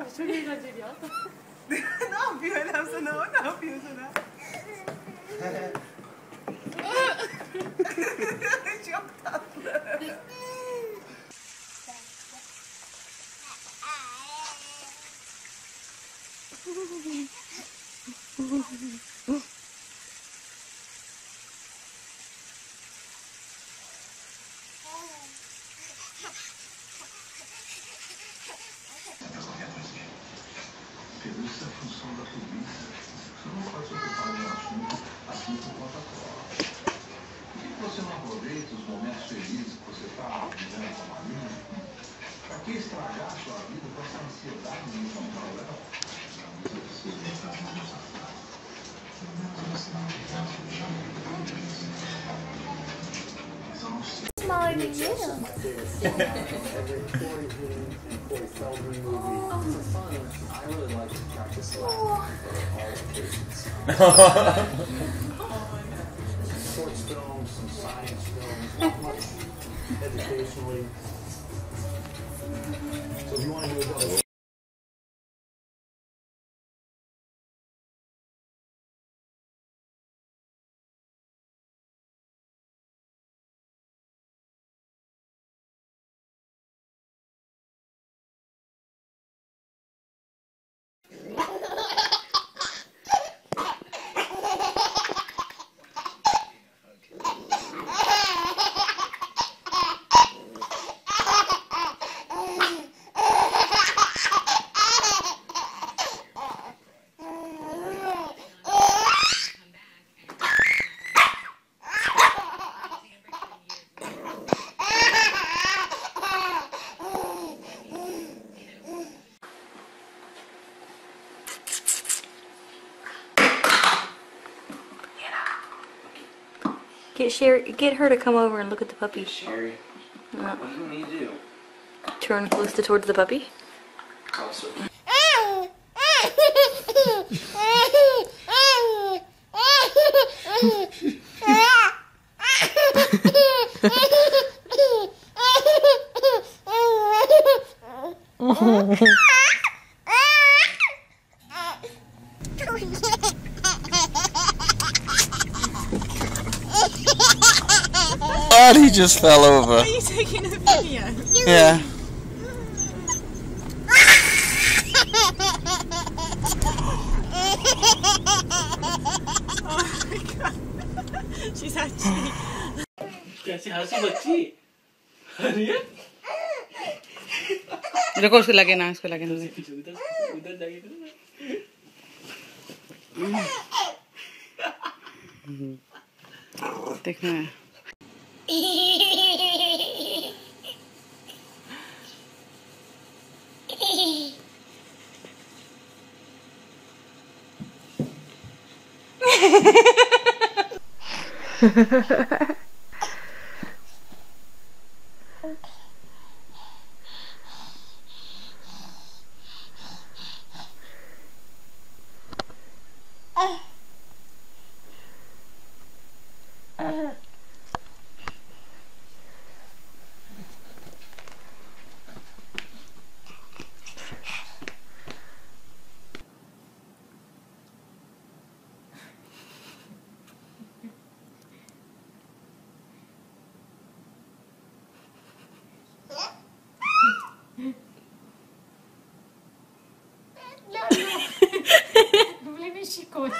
소리 가지려. Non più, adesso no più, no. Ci ho fatto. Pergunta a função da polícia. Você não pode se ocupar de um assunto assim por conta própria. Por que você não aproveita os momentos felizes que você está vivendo com a Marina? Para que estragar a sua vida com essa ansiedade de encontrar ela? Smaller than you. I really like to practice Latin for all occasions. Short films, some science films, not much educationally. So if you want to do it, Get her to come over and look at the puppy. Sherry, what do you need to do? Turn closer towards the puppy. Also. God, he just fell over. Are you taking a video? Yeah. Oh my god. She's actually. कैसे हंसी बच्ची? अरे देखो उसको लगे ना, उसको लगे ना। उधर जाके देखना है। Maybe she could.